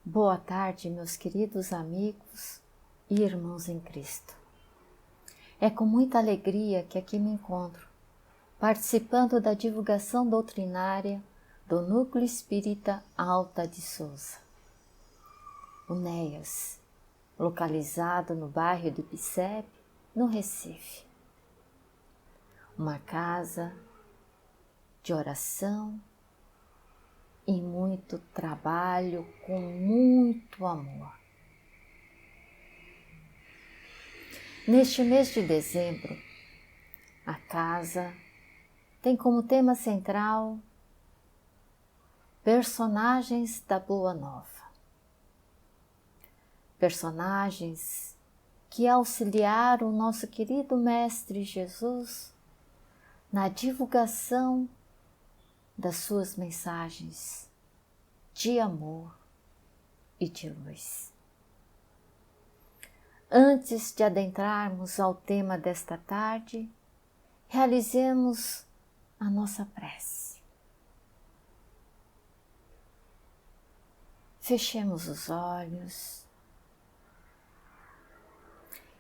Boa tarde, meus queridos amigos e irmãos em Cristo. É com muita alegria que aqui me encontro, participando da divulgação doutrinária do Núcleo Espírita Alta de Souza, o NEAS, localizado no bairro de Picebe, no Recife. Uma casa de oração e muito trabalho com muito amor. Neste mês de dezembro, a casa tem como tema central personagens da Boa Nova. Personagens que auxiliaram o nosso querido Mestre Jesus na divulgação das suas mensagens de amor e de luz. Antes de adentrarmos ao tema desta tarde, realizemos a nossa prece. Fechemos os olhos,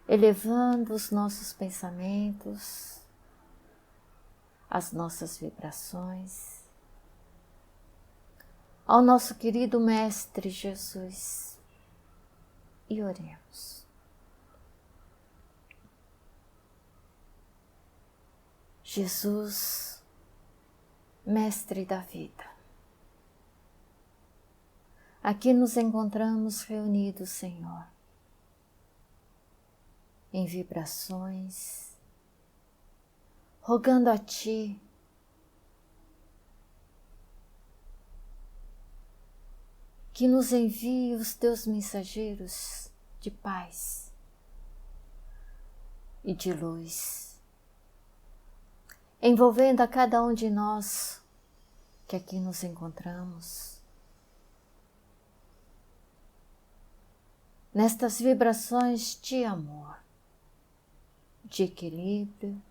elevando os nossos pensamentos, as nossas vibrações, ao nosso querido Mestre Jesus, e oremos. Jesus, Mestre da vida, aqui nos encontramos reunidos, Senhor, em vibrações, rogando a Ti que nos envie os Teus mensageiros de paz e de luz, envolvendo a cada um de nós que aqui nos encontramos, nestas vibrações de amor, de equilíbrio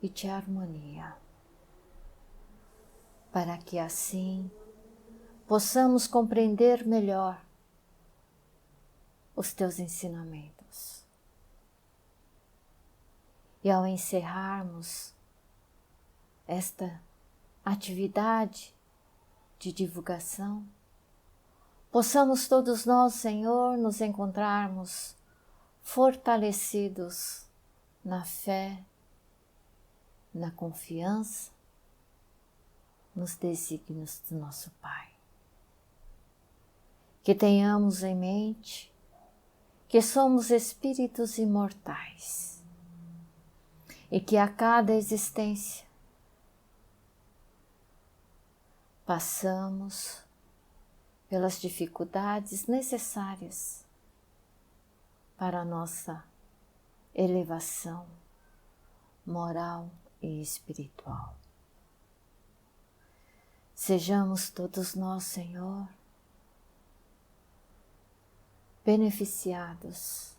e de harmonia, para que assim possamos compreender melhor os Teus ensinamentos. E ao encerrarmos esta atividade de divulgação, possamos todos nós, Senhor, nos encontrarmos fortalecidos na fé, na confiança, nos desígnios do nosso Pai. Que tenhamos em mente que somos espíritos imortais e que a cada existência passamos pelas dificuldades necessárias para a nossa elevação moral e espiritual. Sejamos todos nós, Senhor, beneficiados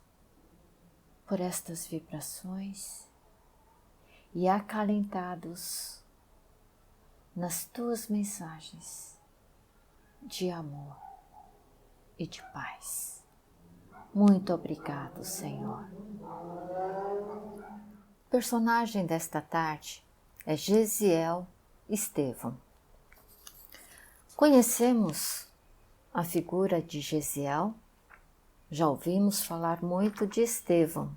por estas vibrações e acalentados nas Tuas mensagens de amor e de paz. Muito obrigado, Senhor. O personagem desta tarde é Gesiel Estevão. Conhecemos a figura de Gesiel, já ouvimos falar muito de Estevão.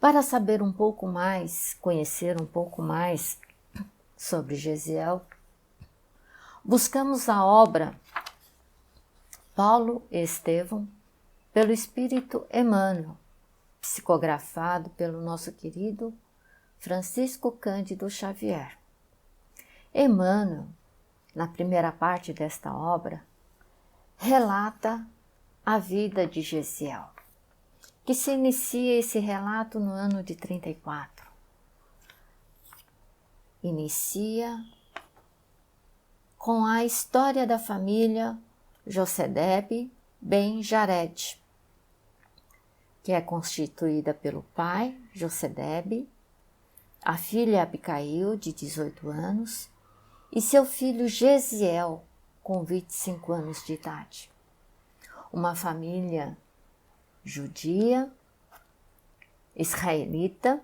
Para saber um pouco mais, conhecer um pouco mais sobre Gesiel, buscamos a obra Paulo e Estevão, pelo Espírito Emmanuel, psicografado pelo nosso querido Francisco Cândido Xavier. Emmanuel, na primeira parte desta obra, relata a vida de Gesiel, que se inicia esse relato no ano de 34. Inicia com a história da família Josedebe ben Jared, que é constituída pelo pai, Josedebe, a filha Abicail, de 18 anos, e seu filho Gesiel, com 25 anos de idade. Uma família judia, israelita,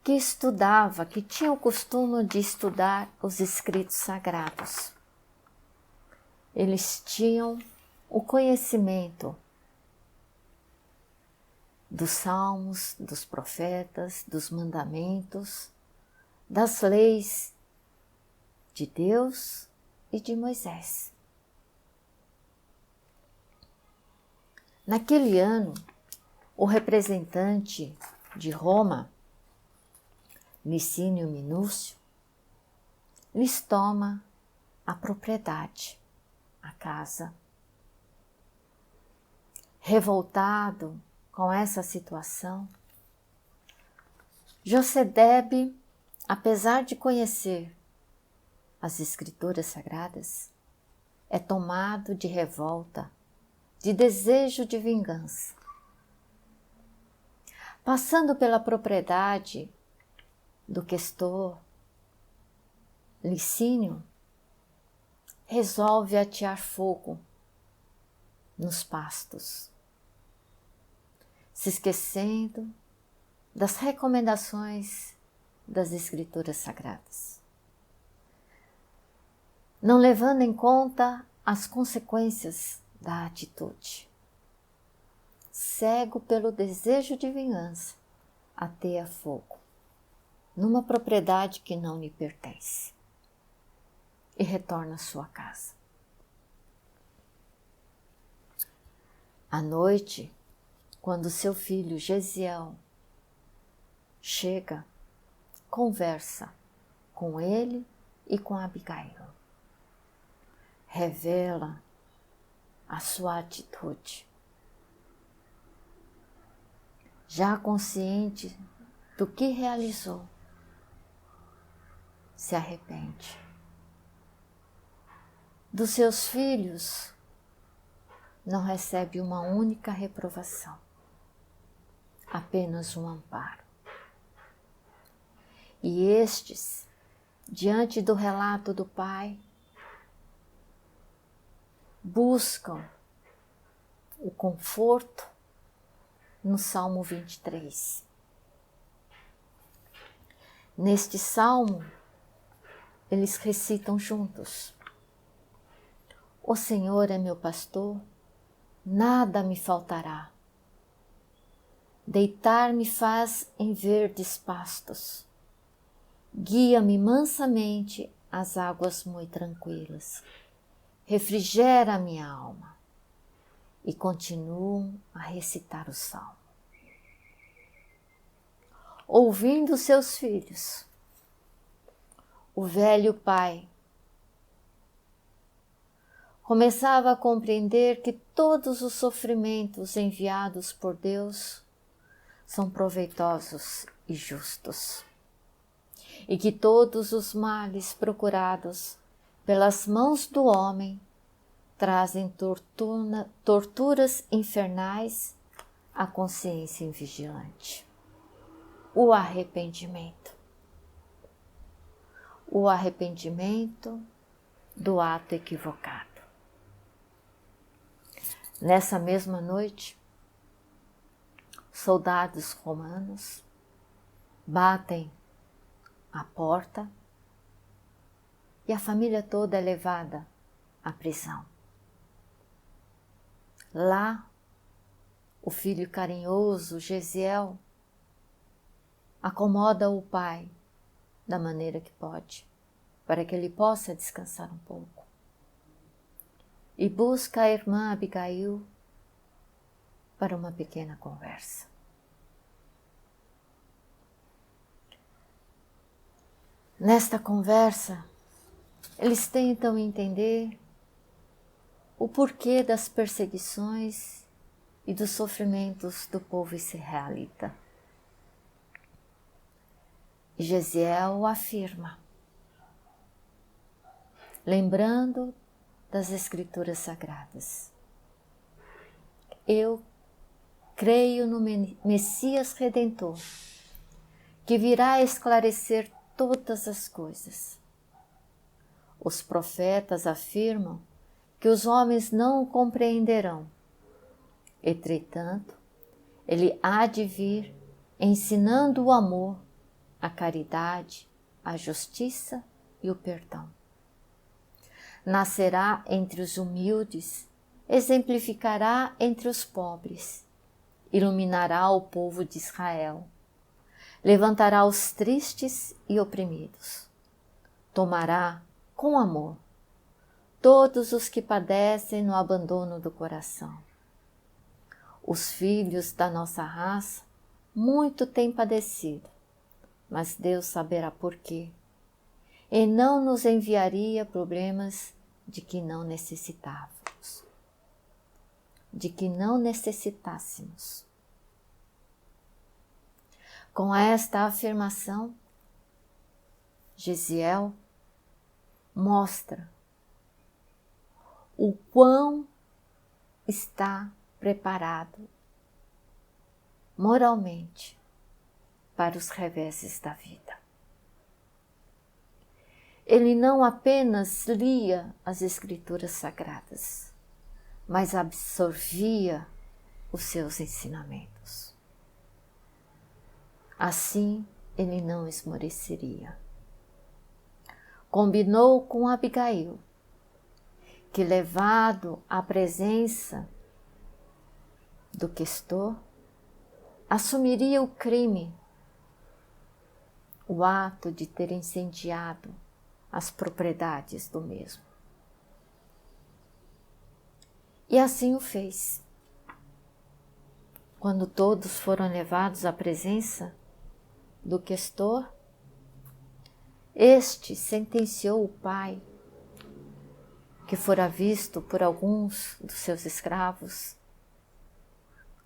que estudava, que tinha o costume de estudar os escritos sagrados. Eles tinham o conhecimento dos salmos, dos profetas, dos mandamentos, das leis de Deus e de Moisés. Naquele ano, o representante de Roma, Licínio Minúcio, lhes toma a propriedade, a casa. Revoltado com essa situação, José-Debe, apesar de conhecer as Escrituras Sagradas, é tomado de revolta, de desejo de vingança. Passando pela propriedade do questor, Licínio resolve atear fogo nos pastos, se esquecendo das recomendações das Escrituras Sagradas, não levando em conta as consequências da atitude. Cego pelo desejo de vingança, ateia fogo numa propriedade que não lhe pertence e retorna à sua casa. À noite, quando seu filho Gesiel chega, conversa com ele e com Abigail. Revela a sua atitude. Já consciente do que realizou, se arrepende. Dos seus filhos, não recebe uma única reprovação, apenas um amparo. E estes, diante do relato do pai, buscam o conforto no Salmo 23. Neste salmo, eles recitam juntos: O Senhor é meu pastor, nada me faltará. Deitar-me faz em verdes pastos. Guia-me mansamente às águas muito tranquilas. Refrigera a minha alma. E continuam a recitar o salmo. Ouvindo seus filhos, o velho pai começava a compreender que todos os sofrimentos enviados por Deus são proveitosos e justos, e que todos os males procurados pelas mãos do homem trazem torturas infernais à consciência invigilante. O arrependimento. O arrependimento do ato equivocado. Nessa mesma noite, soldados romanos batem à porta e a família toda é levada à prisão. Lá, o filho carinhoso, Gesiel, acomoda o pai da maneira que pode, para que ele possa descansar um pouco. E busca a irmã Abigail para uma pequena conversa. Nesta conversa, eles tentam entender o porquê das perseguições e dos sofrimentos do povo israelita. E Gesiel afirma, lembrando das Escrituras Sagradas: eu creio no Messias Redentor, que virá esclarecer todas as coisas. Os profetas afirmam que os homens não o compreenderão. Entretanto, ele há de vir ensinando o amor, a caridade, a justiça e o perdão. Nascerá entre os humildes, exemplificará entre os pobres, iluminará o povo de Israel, levantará os tristes e oprimidos, tomará com amor todos os que padecem no abandono do coração. Os filhos da nossa raça muito têm padecido, mas Deus saberá por quê, e não nos enviaria problemas de que não necessitássemos. Com esta afirmação, Gesiel mostra o quão está preparado moralmente para os reveses da vida. Ele não apenas lia as Escrituras Sagradas, mas absorvia os seus ensinamentos. Assim, ele não esmoreceria. Combinou com Abigail que, levado à presença do questor, assumiria o crime, o ato de ter incendiado as propriedades do mesmo. E assim o fez. Quando todos foram levados à presença do questor, este sentenciou o pai, que fora visto por alguns dos seus escravos,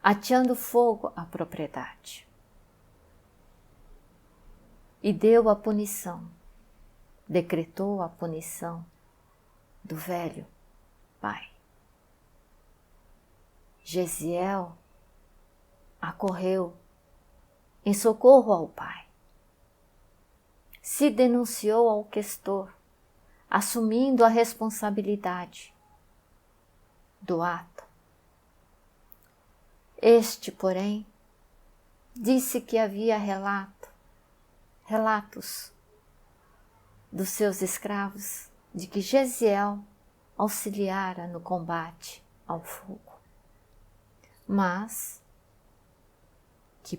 ateando fogo à propriedade. E deu a punição, decretou a punição do velho pai. Gesiel acorreu em socorro ao pai. Se denunciou ao questor, assumindo a responsabilidade do ato. Este, porém, disse que havia relatos dos seus escravos de que Gesiel auxiliara no combate ao fogo, mas que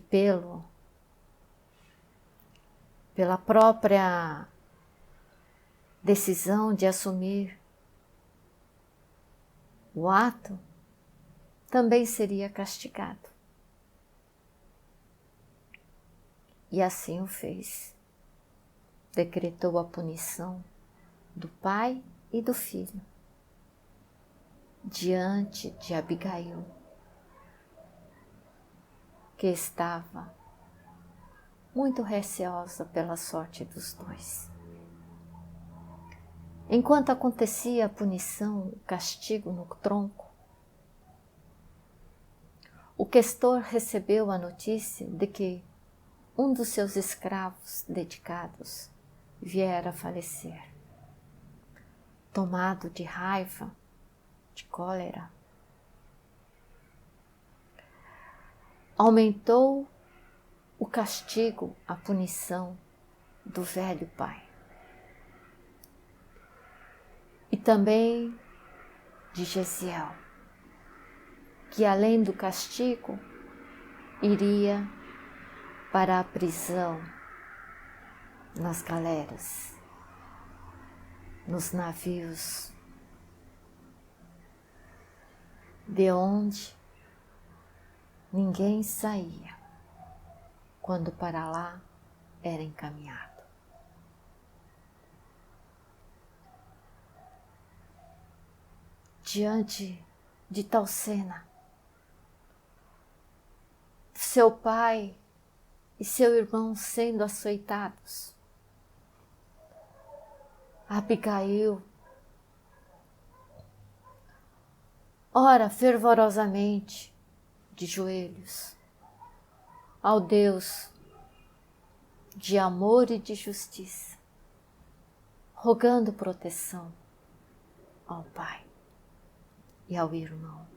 pela própria decisão de assumir o ato, também seria castigado. E assim o fez. Decretou a punição do pai e do filho diante de Abigail, que estava muito receosa pela sorte dos dois. Enquanto acontecia a punição, o castigo no tronco, o questor recebeu a notícia de que um dos seus escravos dedicados viera a falecer. Tomado de raiva, de cólera, aumentou o castigo, a punição do velho pai. E também de Gesiel, que além do castigo, iria para a prisão nas galeras, nos navios, de onde ninguém saía quando para lá era encaminhado. Diante de tal cena, seu pai e seu irmão sendo açoitados, Abigail ora fervorosamente de joelhos ao Deus de amor e de justiça, rogando proteção ao pai e ao irmão.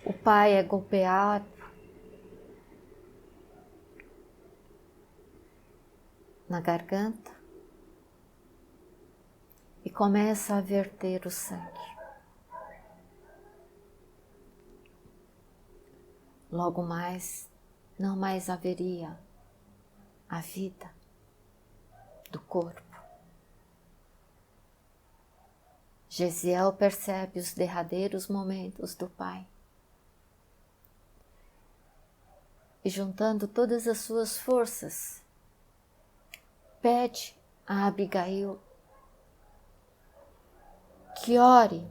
O pai é golpeado na garganta e começa a verter o sangue. Logo mais, não mais haveria a vida do corpo. Gesiel percebe os derradeiros momentos do pai e, juntando todas as suas forças, pede a Abigail que ore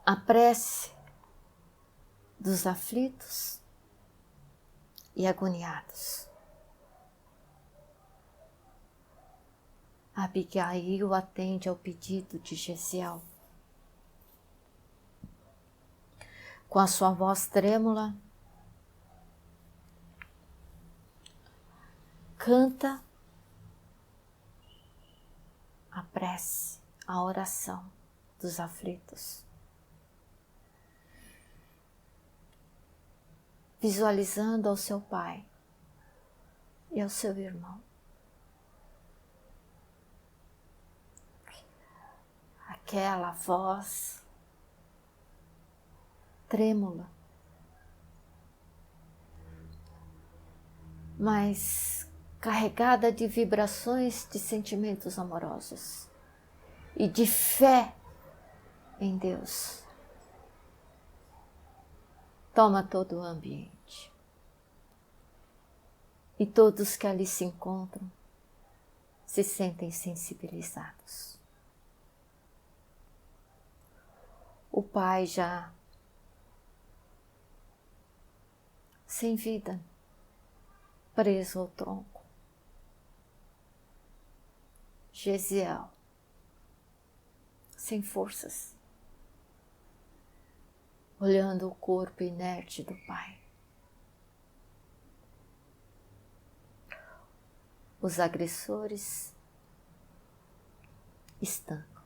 a prece dos aflitos e agoniados. Abigail atende ao pedido de Gesiel. Com a sua voz trêmula, canta a prece, a oração dos aflitos, visualizando ao seu pai e ao seu irmão. Aquela voz trêmula, mas carregada de vibrações de sentimentos amorosos e de fé em Deus, toma todo o ambiente. E todos que ali se encontram se sentem sensibilizados. O pai já sem vida, preso ao tronco. Gesiel, sem forças, olhando o corpo inerte do pai. Os agressores estancam.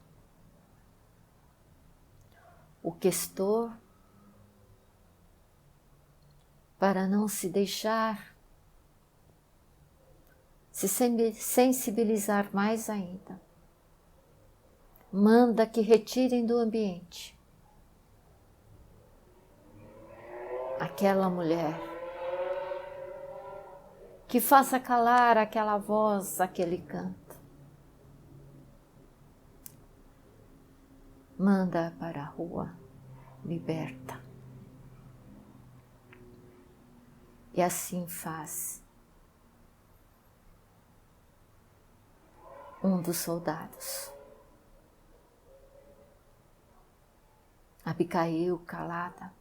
O questor, para não se deixar se sensibilizar mais ainda, manda que retirem do ambiente aquela mulher, que faça calar aquela voz, aquele canto. Manda para a rua, liberta. E assim faz um dos soldados. Abigail, calada,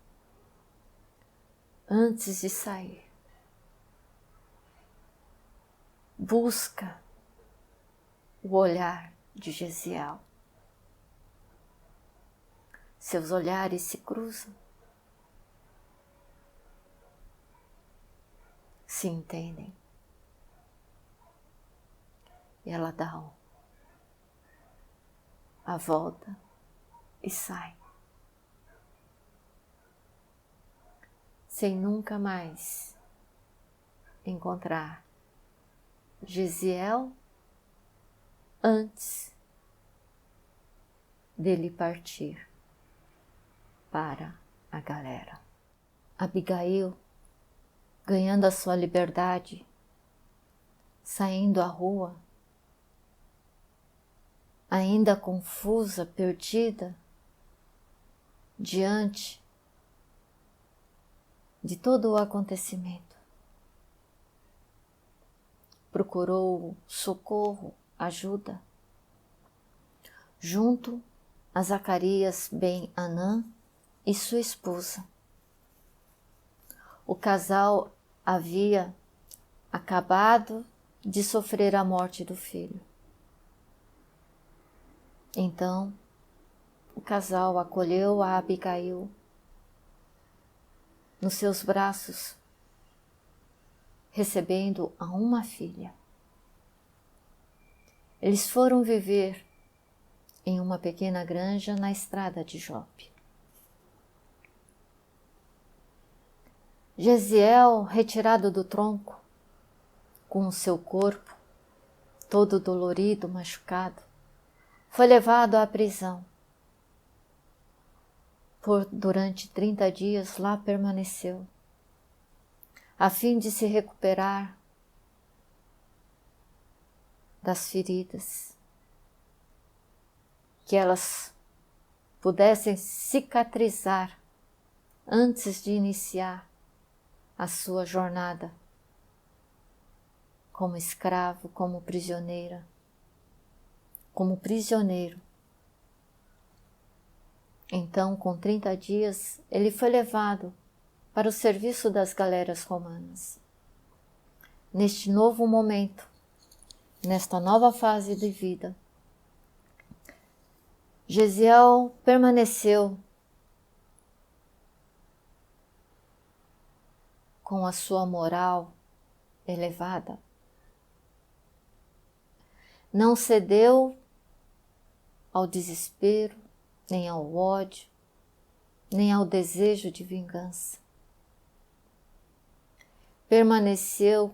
antes de sair, busca o olhar de Gesiel. Seus olhares se cruzam, se entendem. E ela dá a volta e sai, sem nunca mais encontrar Gesiel antes dele partir para a galera. Abigail, ganhando a sua liberdade, saindo à rua, ainda confusa, perdida, diante de todo o acontecimento, procurou socorro, ajuda, junto a Zacarias ben Anã e sua esposa. O casal havia acabado de sofrer a morte do filho. Então, o casal acolheu a Abigail nos seus braços, recebendo a uma filha. Eles foram viver em uma pequena granja na estrada de Jope. Gesiel, retirado do tronco, com o seu corpo todo dolorido, machucado, foi levado à prisão. Durante 30 dias lá permaneceu, a fim de se recuperar das feridas, que elas pudessem cicatrizar antes de iniciar a sua jornada como escravo, como prisioneira, como prisioneiro. Então, com 30 dias, ele foi levado para o serviço das galeras romanas. Neste novo momento, nesta nova fase de vida, Gesiel permaneceu com a sua moral elevada. Não cedeu ao desespero, nem ao ódio, nem ao desejo de vingança. Permaneceu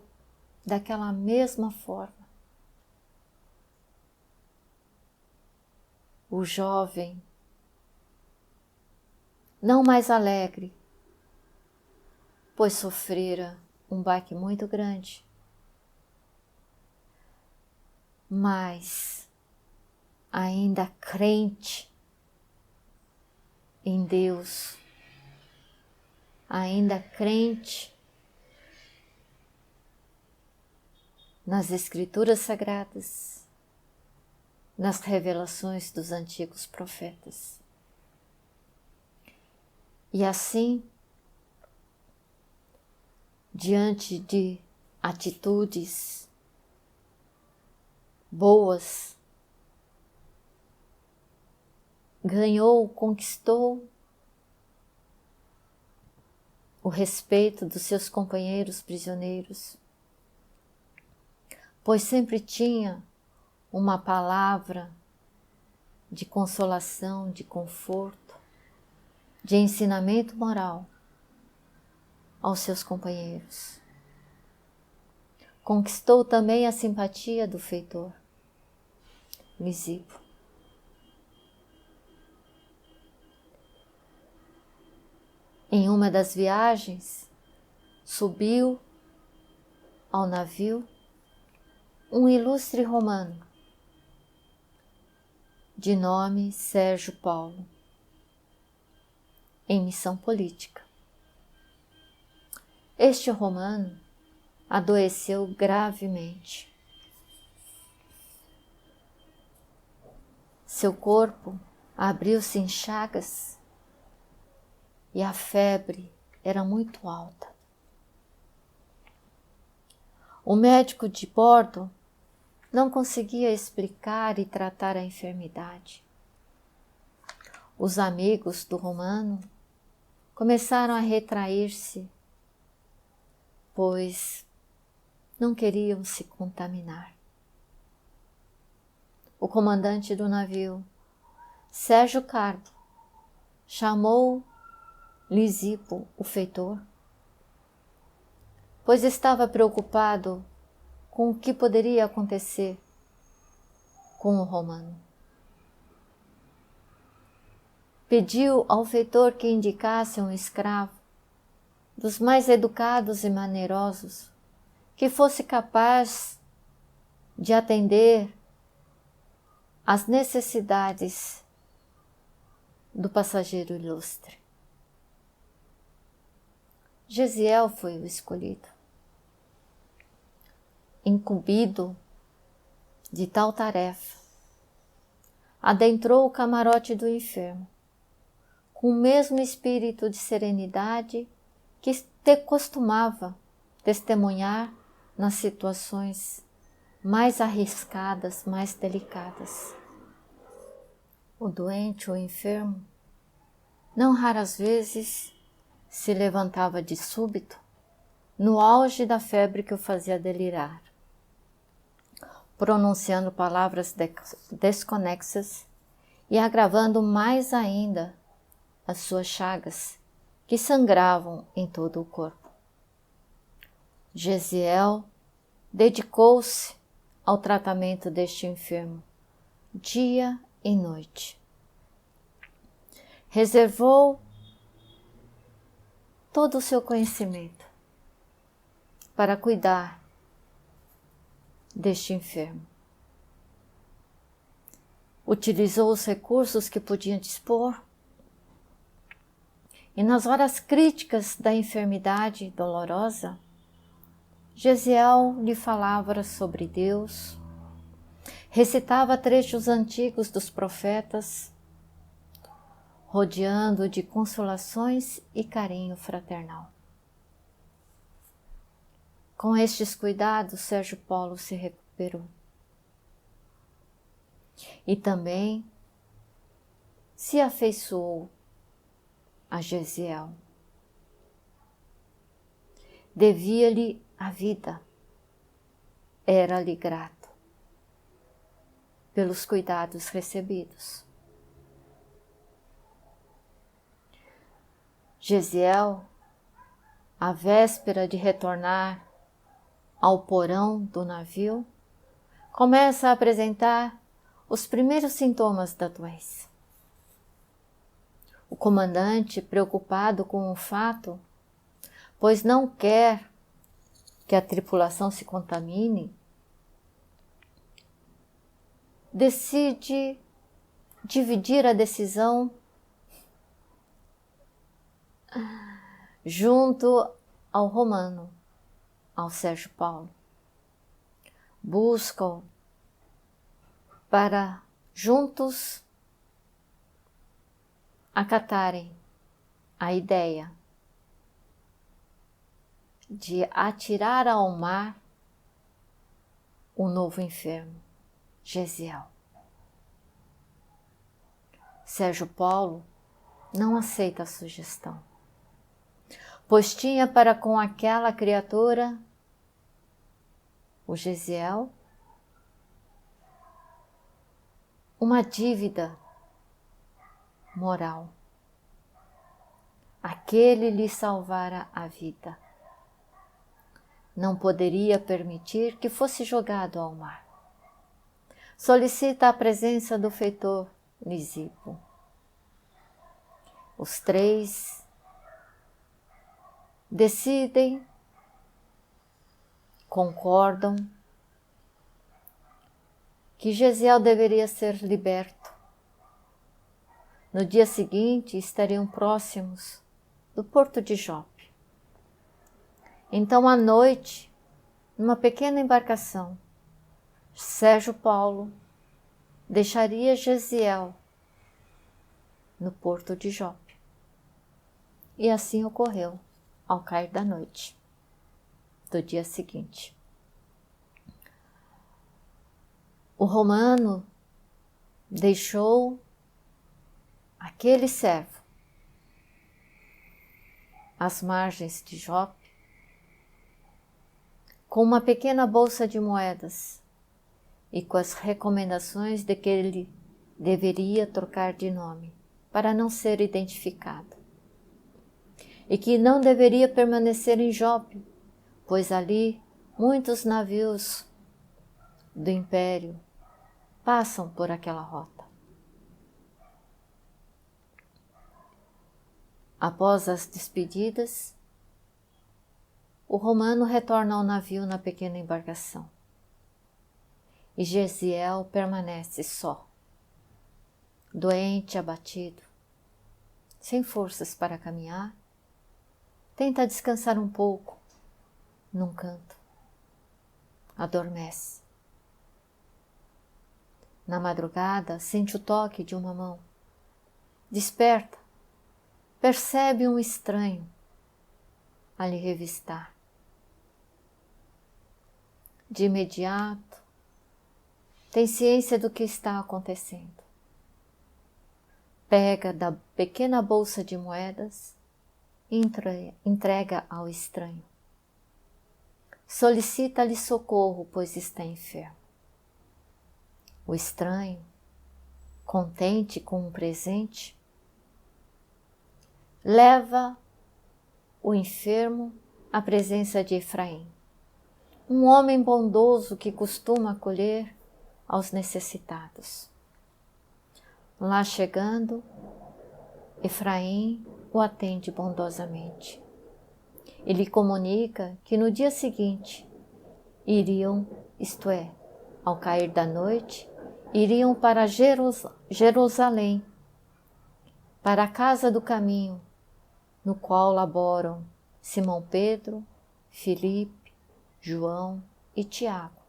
daquela mesma forma. O jovem, não mais alegre, pois sofrera um baque muito grande, mas ainda crente em Deus, ainda crente nas Escrituras Sagradas, nas revelações dos antigos profetas. E assim, diante de atitudes boas, conquistou o respeito dos seus companheiros prisioneiros, pois sempre tinha uma palavra de consolação, de conforto, de ensinamento moral aos seus companheiros. Conquistou também a simpatia do feitor, Lisipo. Em uma das viagens, subiu ao navio um ilustre romano, de nome Sérgio Paulo, em missão política. Este romano adoeceu gravemente. Seu corpo abriu-se em chagas e a febre era muito alta. O médico de bordo não conseguia explicar e tratar a enfermidade. Os amigos do romano começaram a retrair-se, pois não queriam se contaminar. O comandante do navio, Sérgio Carbo, chamou Lisipo, o feitor, pois estava preocupado com o que poderia acontecer com o romano. Pediu ao feitor que indicasse um escravo dos mais educados e maneirosos, que fosse capaz de atender às necessidades do passageiro ilustre. Gesiel foi o escolhido, incumbido de tal tarefa. Adentrou o camarote do enfermo, com o mesmo espírito de serenidade que costumava testemunhar nas situações mais arriscadas, mais delicadas. O doente, o enfermo, não raras vezes se levantava de súbito, no auge da febre que o fazia delirar, pronunciando palavras desconexas e agravando mais ainda as suas chagas, que sangravam em todo o corpo. Gesiel dedicou-se ao tratamento deste enfermo, dia e noite. Reservou todo o seu conhecimento para cuidar deste enfermo. Utilizou os recursos que podia dispor e nas horas críticas da enfermidade dolorosa, Gesiel lhe falava sobre Deus, recitava trechos antigos dos profetas, rodeando de consolações e carinho fraternal. Com estes cuidados, Sérgio Paulo se recuperou. E também se afeiçoou a Gesiel. Devia-lhe a vida, era-lhe grato pelos cuidados recebidos. Gesiel, à véspera de retornar ao porão do navio, começa a apresentar os primeiros sintomas da doença. O comandante, preocupado com o fato, pois não quer que a tripulação se contamine, decide dividir a decisão junto ao Romano, ao Sérgio Paulo. Buscam para juntos acatarem a ideia de atirar ao mar o novo enfermo, Gesiel. Sérgio Paulo não aceita a sugestão, pois tinha para com aquela criatura, o Gesiel, uma dívida moral. Aquele lhe salvara a vida. Não poderia permitir que fosse jogado ao mar. Solicita a presença do feitor Lisipo. Os três decidem, concordam que Gesiel deveria ser liberto. No dia seguinte estariam próximos do porto de Jope. Então, à noite, numa pequena embarcação, Sérgio Paulo deixaria Gesiel no porto de Jope. E assim ocorreu ao cair da noite do dia seguinte. O Romano deixou aquele servo às margens de Jope com uma pequena bolsa de moedas e com as recomendações de que ele deveria trocar de nome para não ser identificado e que não deveria permanecer em Jope, pois ali muitos navios do Império passam por aquela rota. Após as despedidas, o Romano retorna ao navio na pequena embarcação e Gesiel permanece só, doente, abatido, sem forças para caminhar, tenta descansar um pouco num canto, adormece. Na madrugada, sente o toque de uma mão, desperta, percebe um estranho a lhe revistar. De imediato, tem ciência do que está acontecendo. Pega da pequena bolsa de moedas e entrega ao estranho. solicita-lhe socorro, pois está enfermo. O estranho, contente com um presente, leva o enfermo à presença de Efraim, um homem bondoso que costuma acolher aos necessitados. Lá chegando, Efraim o atende bondosamente. Ele comunica que no dia seguinte iriam, isto é, ao cair da noite, iriam para Jerusalém, para a casa do caminho, no qual laboram Simão Pedro, Filipe, João e Tiago.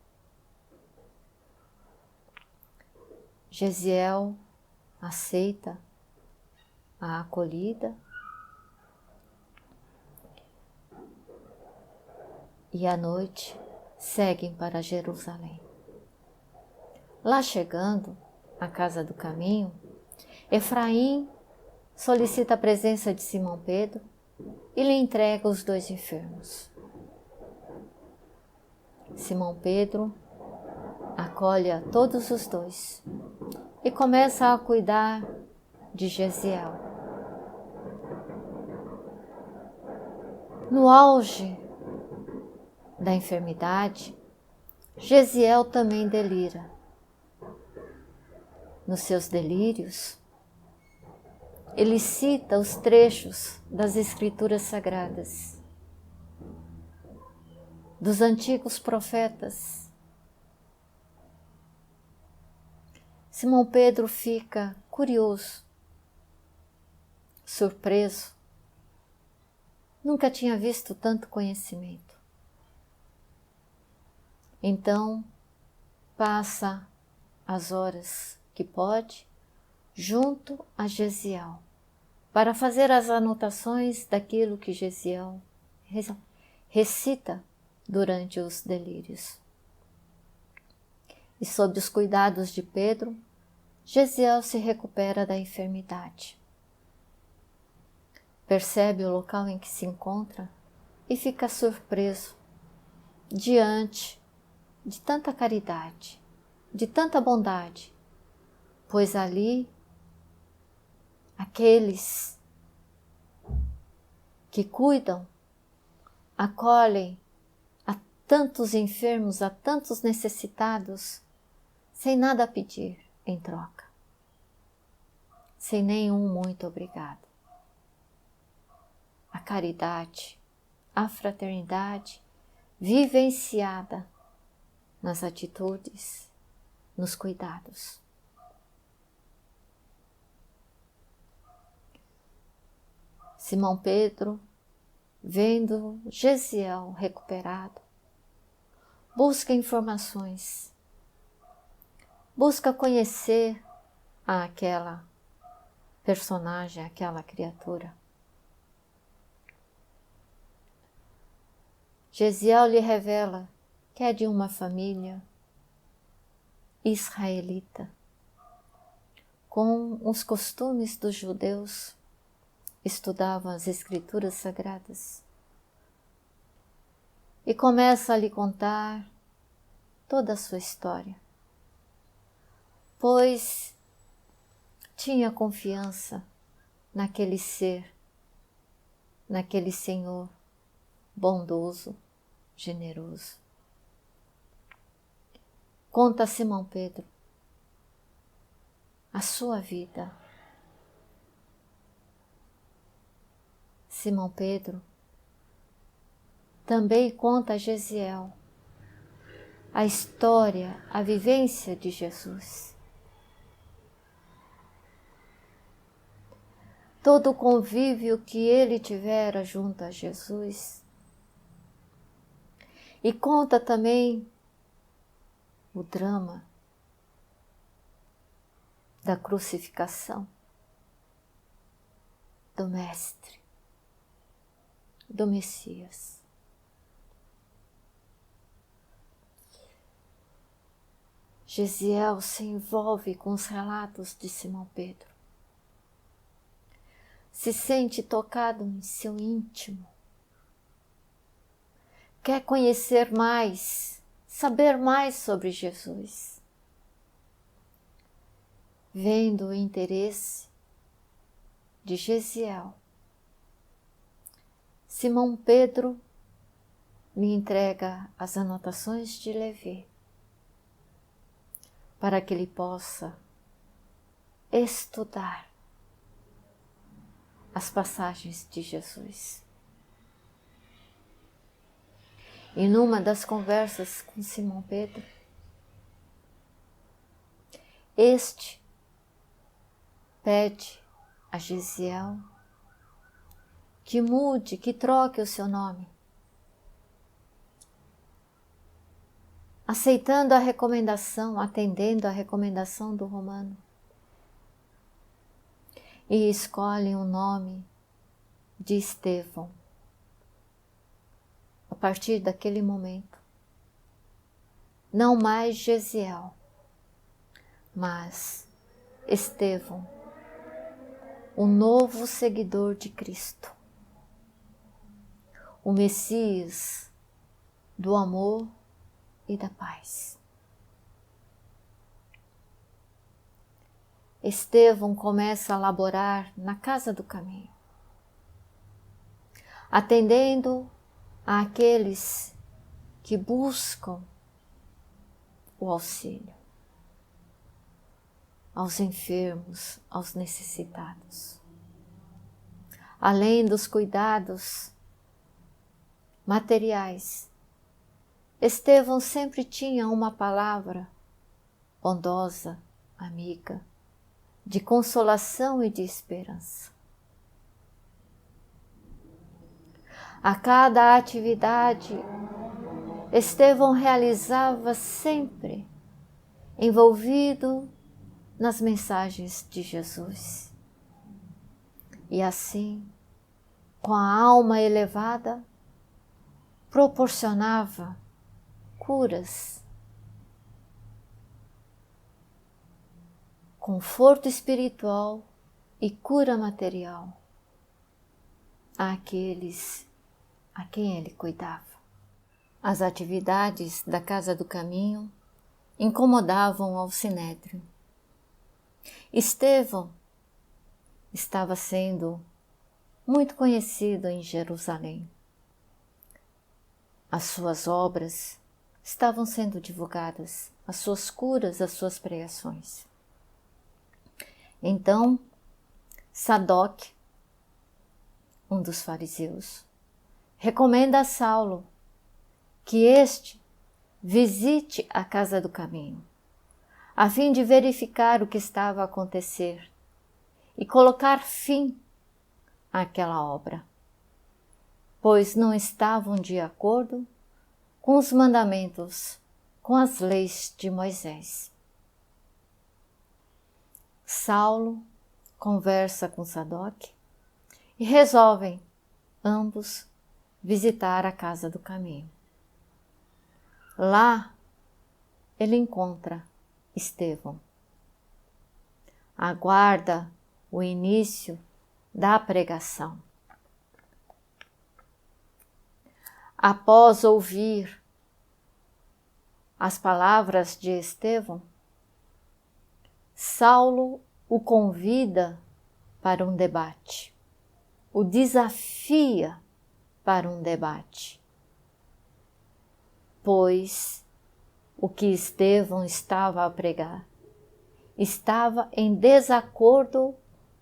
Gesiel aceita a acolhida e à noite seguem para Jerusalém. Lá chegando à casa do caminho, Efraim solicita a presença de Simão Pedro e lhe entrega os 2 enfermos. Simão Pedro acolhe a todos os 2 e começa a cuidar de Gesiel. No auge da enfermidade, Gesiel também delira. Nos seus delírios, ele cita os trechos das Escrituras Sagradas, dos antigos profetas. Simão Pedro fica curioso, surpreso. Nunca tinha visto tanto conhecimento. Então, passa as horas que pode junto a Gesiel, para fazer as anotações daquilo que Gesiel recita durante os delírios. E sob os cuidados de Pedro, Gesiel se recupera da enfermidade. Percebe o local em que se encontra e fica surpreso diante de tanta caridade, de tanta bondade, pois ali aqueles que cuidam, acolhem a tantos enfermos, a tantos necessitados, sem nada a pedir em troca, sem nenhum muito obrigado. A caridade, a fraternidade vivenciada nas atitudes, nos cuidados. Simão Pedro, vendo Gesiel recuperado, busca informações, busca conhecer aquela personagem, aquela criatura. Gesiel lhe revela que é de uma família israelita, com os costumes dos judeus, estudavam as Escrituras Sagradas e começa a lhe contar toda a sua história, pois tinha confiança naquele ser, naquele Senhor bondoso, generoso. Conta a Simão Pedro a sua vida. Simão Pedro também conta a Gesiel a história, a vivência de Jesus. Todo o convívio que ele tivera junto a Jesus. E conta também o drama da crucificação do Mestre, do Messias. Gesiel se envolve com os relatos de Simão Pedro. Se sente tocado em seu íntimo. quer conhecer mais, saber mais sobre Jesus. Vendo o interesse de Gesiel, Simão Pedro me entrega as anotações de Levi, para que ele possa estudar as passagens de Jesus. E numa das conversas com Simão Pedro, este pede a Gesiel que mude, que troque o seu nome, aceitando a recomendação, atendendo a recomendação do Romano, e escolhe o nome de Estevão. A partir daquele momento, não mais Gesiel, mas Estevão, o novo seguidor de Cristo, o Messias do amor e da paz. Estevão começa a laborar na casa do caminho, atendendo àqueles que buscam o auxílio, aos enfermos, aos necessitados. Além dos cuidados materiais, Estevão sempre tinha uma palavra bondosa, amiga, de consolação e de esperança. A cada atividade, Estevão realizava sempre envolvido nas mensagens de Jesus. E assim, com a alma elevada, proporcionava curas, conforto espiritual e cura material àqueles a quem ele cuidava. As atividades da Casa do Caminho incomodavam ao Sinédrio. Estevão estava sendo muito conhecido em Jerusalém. As suas obras estavam sendo divulgadas, as suas curas, as suas pregações. Então, Sadoc, um dos fariseus, recomenda a Saulo que este visite a Casa do Caminho, a fim de verificar o que estava a acontecer e colocar fim àquela obra, pois não estavam de acordo com os mandamentos, com as leis de Moisés. Saulo conversa com Sadoc e resolvem ambos visitar a Casa do Caminho. Lá ele encontra Estevão. Aguarda o início da pregação. Após ouvir as palavras de Estevão, Saulo o convida para um debate, o desafia para um debate, pois o que Estevão estava a pregar estava em desacordo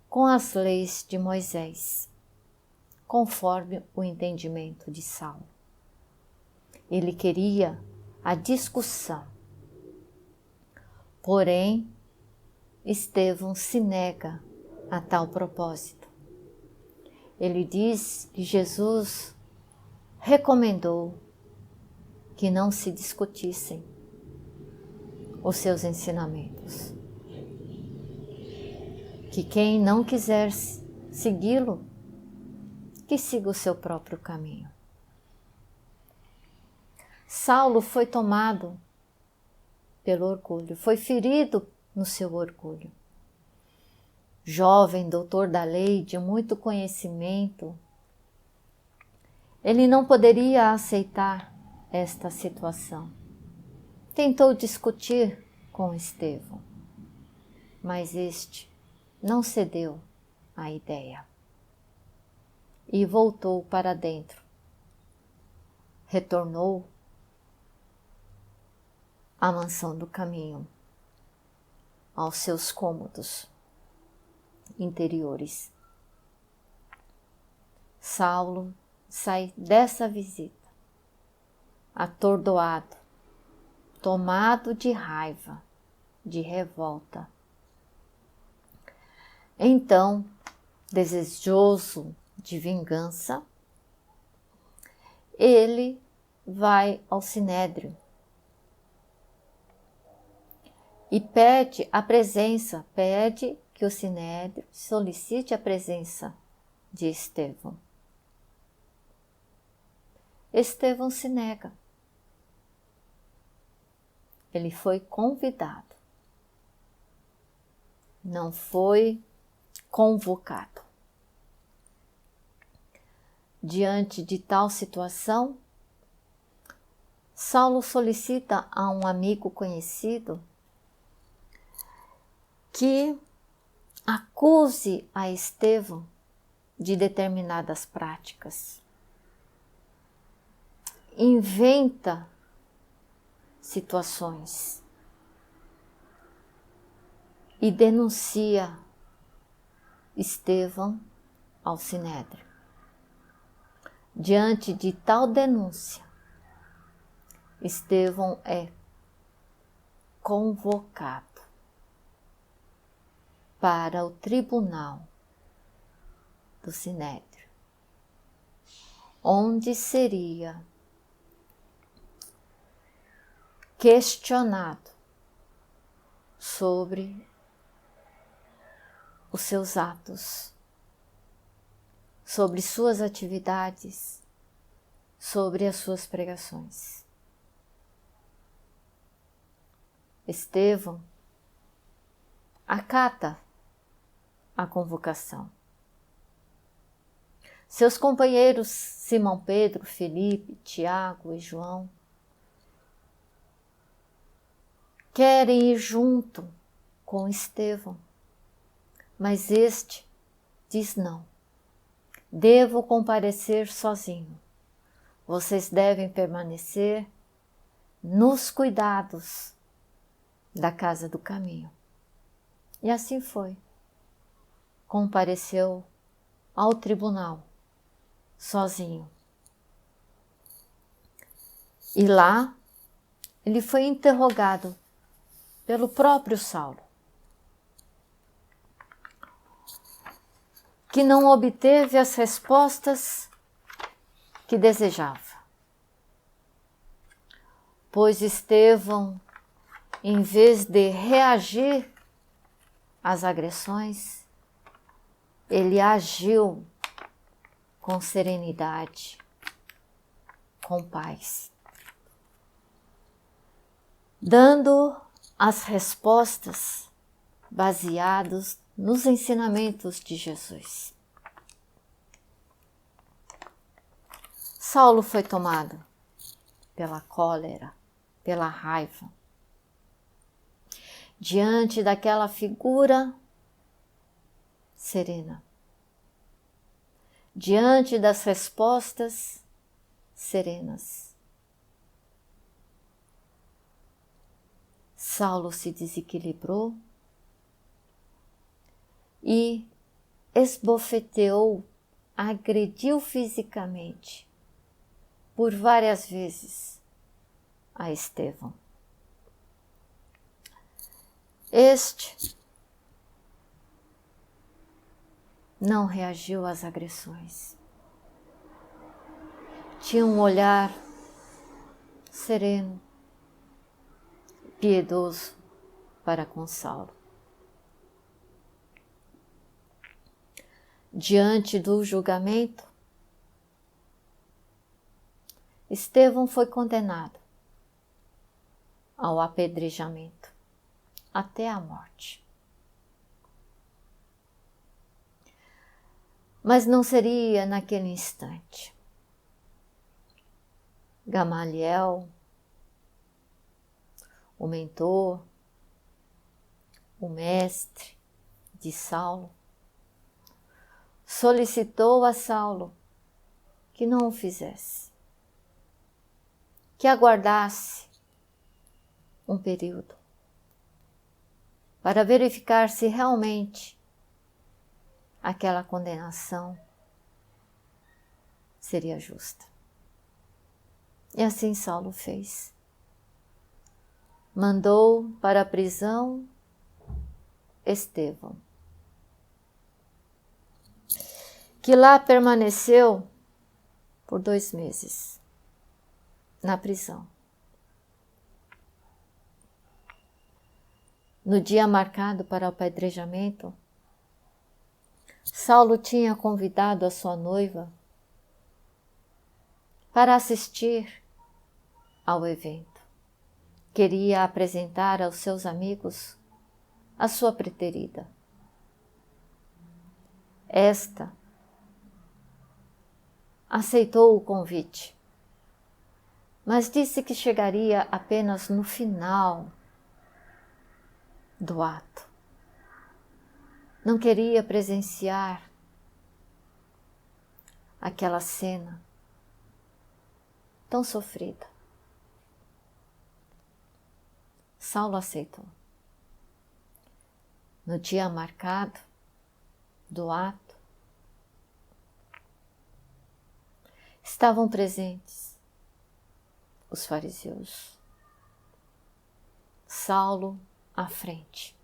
com as leis de Moisés, conforme o entendimento de Saulo. Ele queria a discussão, porém Estevão se nega a tal propósito. Ele diz que Jesus recomendou que não se discutissem os seus ensinamentos, que quem não quiser segui-lo, que siga o seu próprio caminho. Saulo foi tomado pelo orgulho, foi ferido no seu orgulho. Jovem, doutor da lei, de muito conhecimento, ele não poderia aceitar esta situação. Tentou discutir com Estevão, mas este não cedeu à ideia e voltou para dentro. Retornou à mansão do caminho, aos seus cômodos interiores. Saulo sai dessa visita atordoado, tomado de raiva, de revolta. Então, desejoso de vingança, ele vai ao Sinédrio e pede que o Sinédrio solicite a presença de Estevão. Estevão se nega. Ele foi convidado, não foi convocado. Diante de tal situação, Saulo solicita a um amigo conhecido que acuse a Estevão de determinadas práticas. Inventa situações e denuncia Estevão ao Sinédrio. Diante de tal denúncia, Estevão é convocado para o tribunal do Sinédrio, onde seria questionado sobre os seus atos, sobre suas atividades, sobre as suas pregações. Estevão acata a convocação. Seus companheiros Simão Pedro, Felipe, Tiago e João querem ir junto com Estevão, mas este diz não. Devo comparecer sozinho. Vocês devem permanecer nos cuidados da casa do caminho. E assim foi. Compareceu ao tribunal sozinho. E lá ele foi interrogado pelo próprio Saulo, que não obteve as respostas que desejava. Pois Estevão, em vez de reagir às agressões, ele agiu com serenidade, com paz, dando as respostas baseadas nos ensinamentos de Jesus. Saulo foi tomado pela cólera, pela raiva, diante daquela figura serena, diante das respostas serenas. Saulo se desequilibrou e esbofeteou, agrediu fisicamente por várias vezes a Estevão. Este não reagiu às agressões. Tinha um olhar sereno, piedoso para com Saulo. Diante do julgamento, Estevão foi condenado ao apedrejamento até a morte. Mas não seria naquele instante. Gamaliel, o mentor, o mestre de Saulo, solicitou a Saulo que não o fizesse, que aguardasse um período para verificar se realmente aquela condenação seria justa. E assim Saulo fez. Mandou para a prisão Estevão, que lá permaneceu por 2 meses, na prisão. No dia marcado para o apedrejamento, Saulo tinha convidado a sua noiva para assistir ao evento. Queria apresentar aos seus amigos a sua preterida. Esta aceitou o convite, mas disse que chegaria apenas no final do ato. Não queria presenciar aquela cena tão sofrida. Saulo aceitou. No dia marcado do ato, estavam presentes os fariseus. Saulo à frente.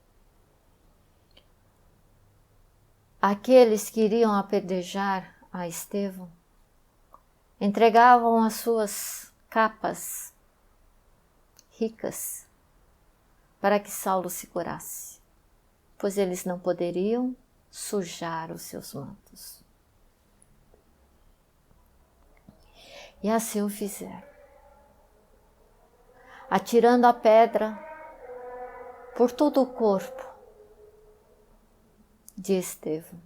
Aqueles que iriam apedrejar a Estevão entregavam as suas capas ricas para que Saulo se curasse, pois eles não poderiam sujar os seus mantos. E assim o fizeram, atirando a pedra por todo o corpo de Estevão,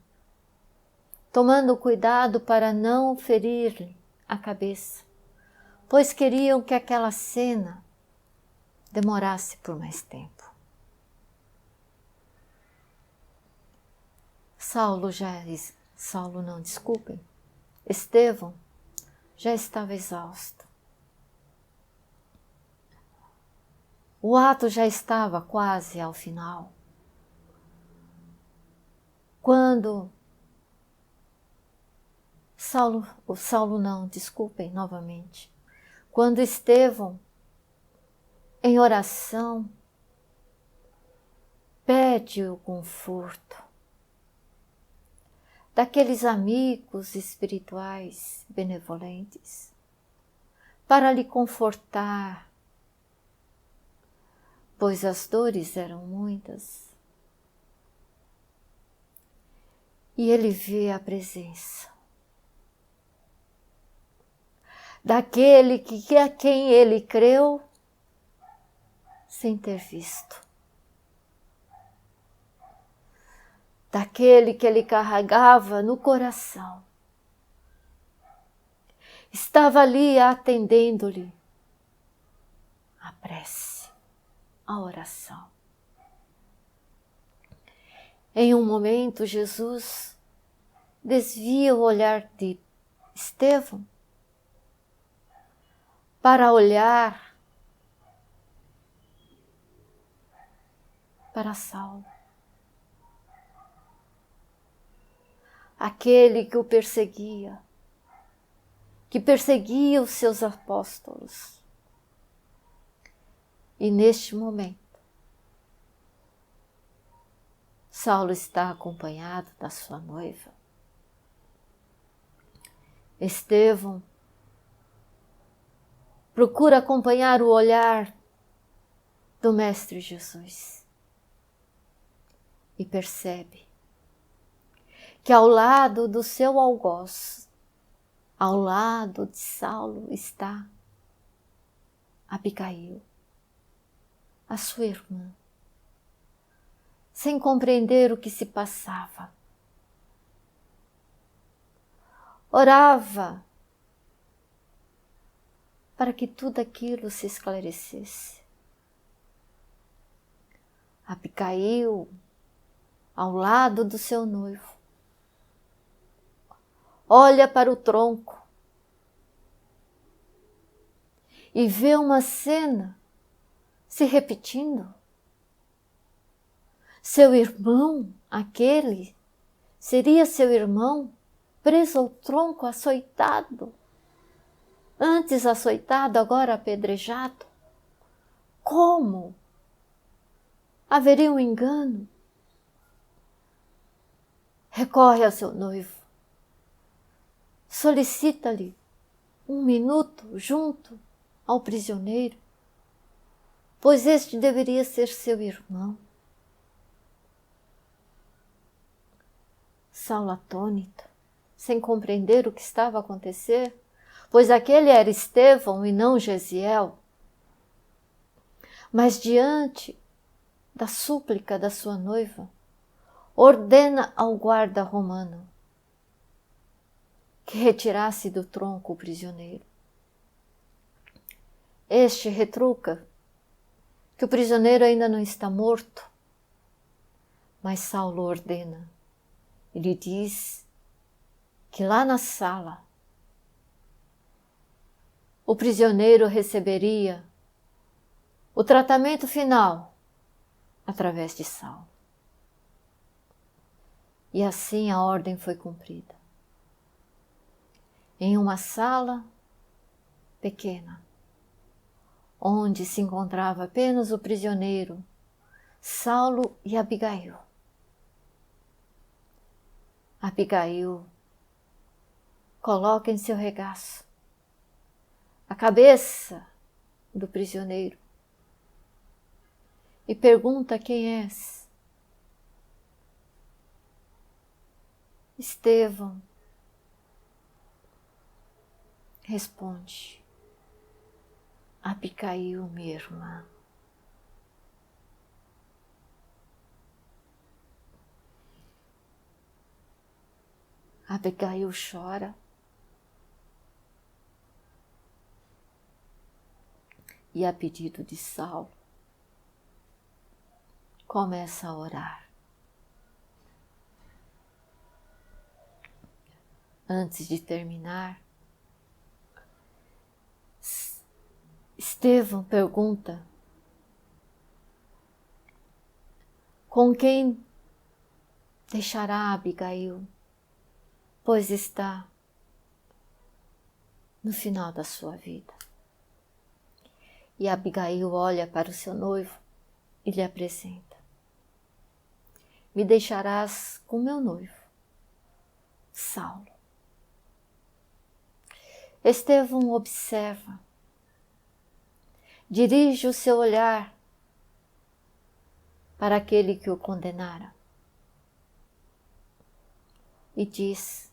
tomando cuidado para não ferir-lhe a cabeça, pois queriam que aquela cena demorasse por mais tempo. Estevão já estava exausto. O ato já estava quase ao final. Quando quando Estevão, em oração, pede o conforto daqueles amigos espirituais benevolentes para lhe confortar, pois as dores eram muitas. E ele vê a presença daquele a quem ele creu sem ter visto, daquele que ele carregava no coração. Estava ali atendendo-lhe a prece, a oração. Em um momento, Jesus desvia o olhar de Estevão para olhar para Saulo, aquele que o perseguia, que perseguia os seus apóstolos. E neste momento, Saulo está acompanhado da sua noiva. Estevão procura acompanhar o olhar do Mestre Jesus e percebe que ao lado do seu algoz, ao lado de Saulo, está Abigail, a sua irmã, sem compreender o que se passava. Orava para que tudo aquilo se esclarecesse. Abigail, ao lado do seu noivo, olha para o tronco e vê uma cena se repetindo. Seu irmão, aquele, seria seu irmão preso ao tronco, açoitado. Antes açoitado, agora apedrejado. Como? Haveria um engano? Recorre ao seu noivo. Solicita-lhe um minuto junto ao prisioneiro, pois este deveria ser seu irmão. Saulo atônito, sem compreender o que estava a acontecer, pois aquele era Estevão e não Gesiel. Mas diante da súplica da sua noiva, ordena ao guarda romano que retirasse do tronco o prisioneiro. Este retruca que o prisioneiro ainda não está morto, mas Saulo ordena. Ele diz que lá na sala o prisioneiro receberia o tratamento final através de Saulo. E assim a ordem foi cumprida. Em uma sala pequena, onde se encontrava apenas o prisioneiro, Saulo e Abigail. Abigail coloca em seu regaço a cabeça do prisioneiro e pergunta: quem és? Estevão responde: Abigail, minha irmã. Abigail chora e, a pedido de Saulo, começa a orar. Antes de terminar, Estevão pergunta: com quem deixará Abigail, pois está no final da sua vida? E Abigail olha para o seu noivo e lhe apresenta: me deixarás com meu noivo, Saulo. Estevão observa, dirige o seu olhar para aquele que o condenara e diz: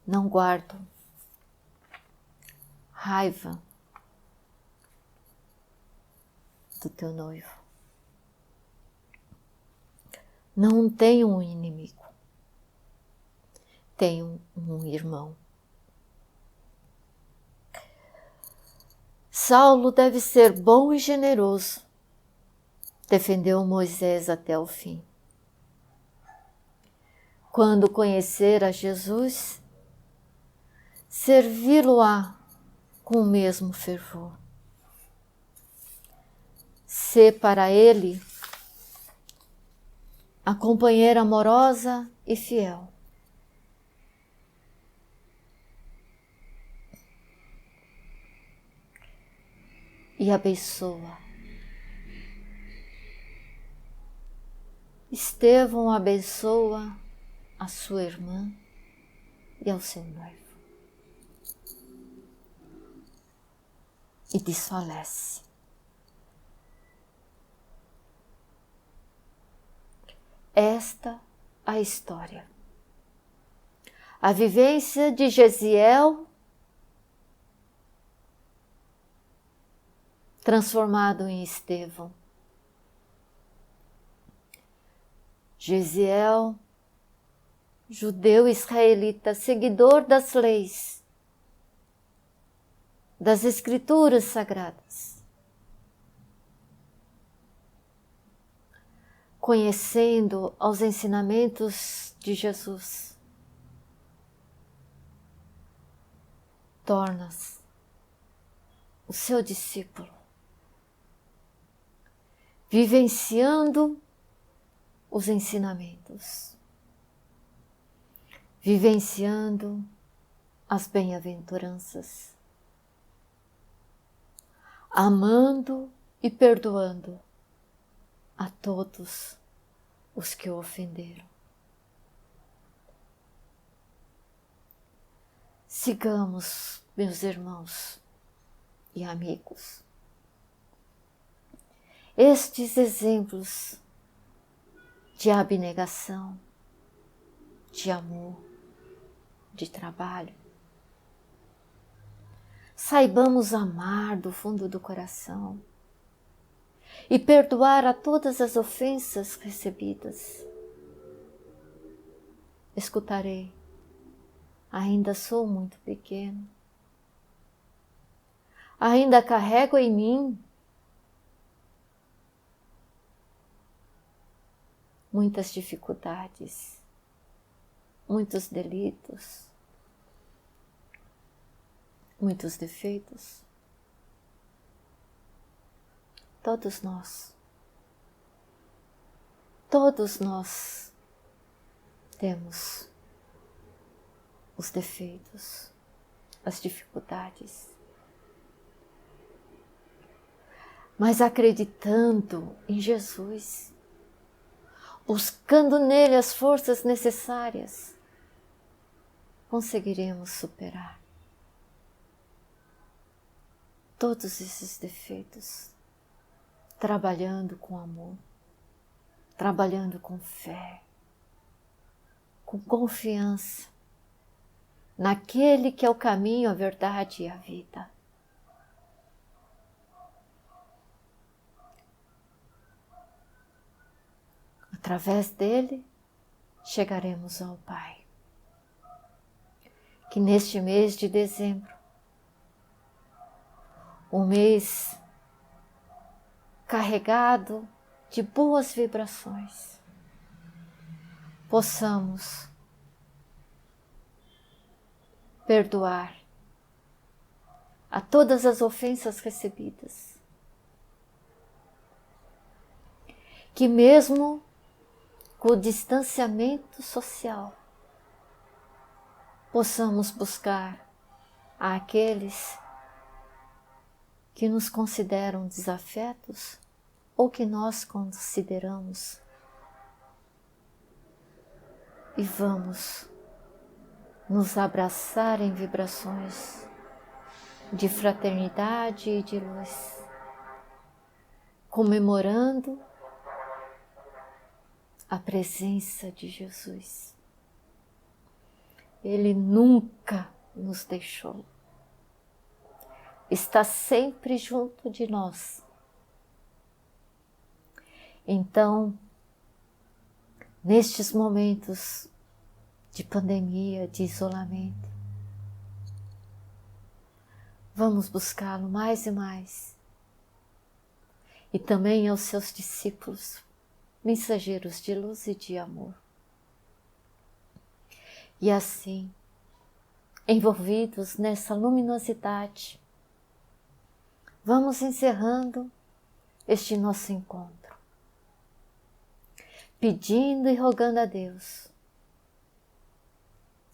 não guardo raiva do teu noivo. Não tenho um inimigo, tenho um irmão. Saulo deve ser bom e generoso, defendeu Moisés até o fim. Quando conhecer a Jesus, servi-lo-á com o mesmo fervor. Ser para ele a companheira amorosa e fiel. E abençoa. Estevão abençoa a sua irmã e ao seu noivo. E desfalece. Esta a história. A vivência de Gesiel transformado em Estevão. Gesiel, judeu israelita, seguidor das leis, das Escrituras Sagradas, conhecendo aos ensinamentos de Jesus, tornas o seu discípulo, vivenciando os ensinamentos, vivenciando as bem-aventuranças, amando e perdoando a todos os que o ofenderam. Sigamos, meus irmãos e amigos, estes exemplos de abnegação, de amor, de trabalho. Saibamos amar do fundo do coração e perdoar a todas as ofensas recebidas. Escutarei, ainda sou muito pequeno, ainda carrego em mim muitas dificuldades, muitos delitos, muitos defeitos. Todos nós temos os defeitos, as dificuldades. Mas acreditando em Jesus, buscando nele as forças necessárias, conseguiremos superar todos esses defeitos, trabalhando com amor, trabalhando com fé, com confiança naquele que é o caminho, a verdade e a vida. Através dele, chegaremos ao Pai. Que neste mês de dezembro, um mês carregado de boas vibrações, possamos perdoar a todas as ofensas recebidas. Que mesmo com o distanciamento social, possamos buscar àqueles que nos consideram desafetos ou que nós consideramos, e vamos nos abraçar em vibrações de fraternidade e de luz, comemorando a presença de Jesus. Ele nunca nos deixou. Está sempre junto de nós. Então, nestes momentos de pandemia, de isolamento, vamos buscá-lo mais e mais. E também aos seus discípulos, mensageiros de luz e de amor. E assim, envolvidos nessa luminosidade, vamos encerrando este nosso encontro, pedindo e rogando a Deus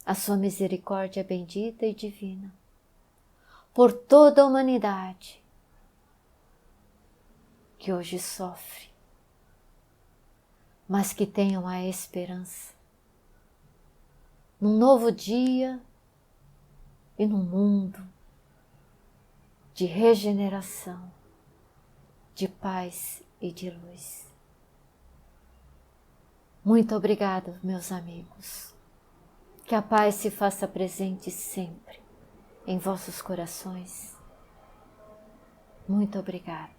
a sua misericórdia bendita e divina por toda a humanidade que hoje sofre, mas que tenha uma esperança num novo dia e num mundo de regeneração, de paz e de luz. Muito obrigado, meus amigos. Que a paz se faça presente sempre em vossos corações. Muito obrigado.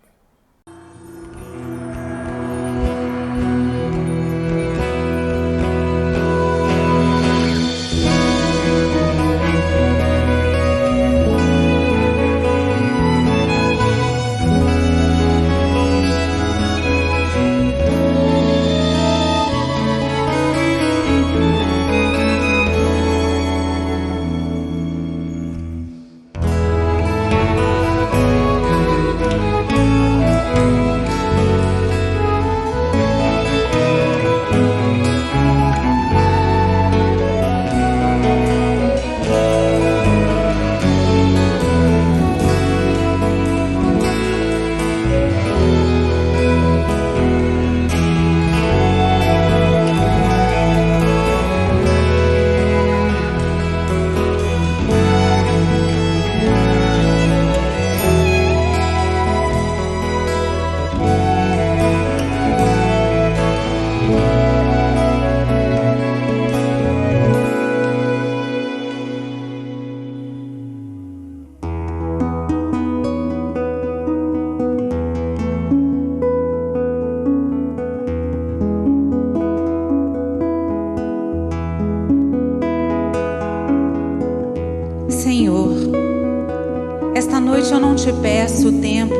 te peço o tempo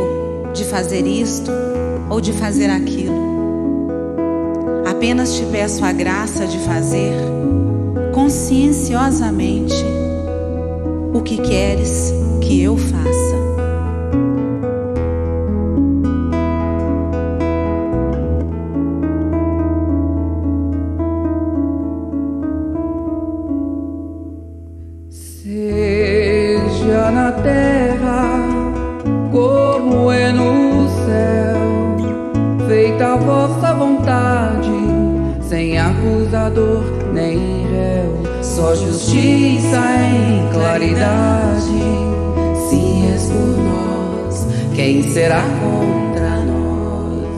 de fazer isto ou de fazer aquilo. Apenas te peço a graça de fazer conscienciosamente o que queres que eu faça. Seja na terra como é no céu, feita a vossa vontade, sem acusador nem réu, só justiça em claridade. Se és por nós, quem será contra nós?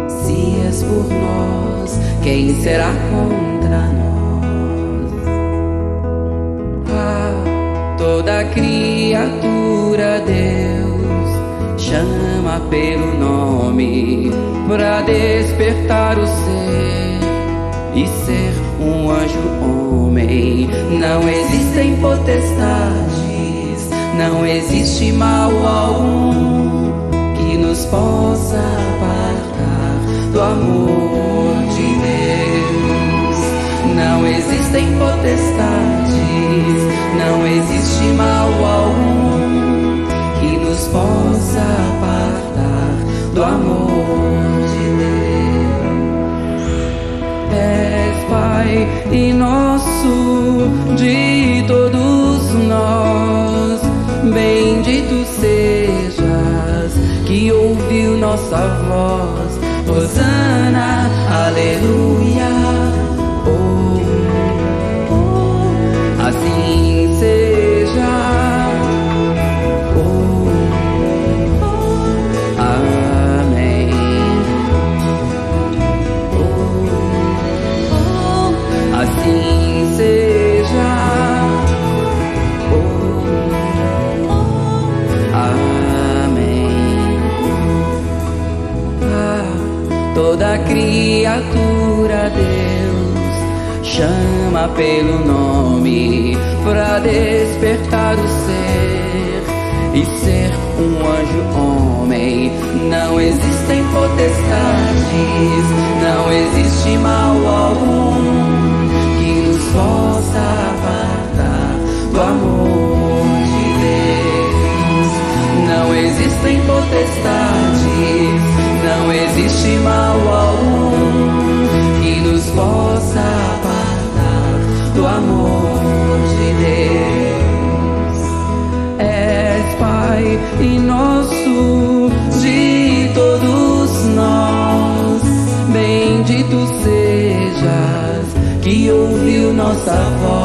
Se és por nós, quem será contra nós? Toda criatura Deus chama pelo nome pra despertar o ser e ser um anjo homem. Não existem potestades, não existe mal algum que nos possa apartar do amor de Deus. Não existem potestades, não existe mal algum que nos possa apartar do amor de Deus. És Pai e nosso de todos nós, bendito sejas que ouviu nossa voz. Hosana, aleluia. Assim seja. Amém. Assim seja. Amém. Toda criatura Deus chama pelo nome pra despertar o ser e ser um anjo homem. Não existem potestades, não existe mal algum que nos possa apartar do amor de Deus. Não existem potestades, não existe mal algum que nos possa apartar do amor de Deus. És Pai e nosso de todos nós, bendito sejas que ouviu nossa voz.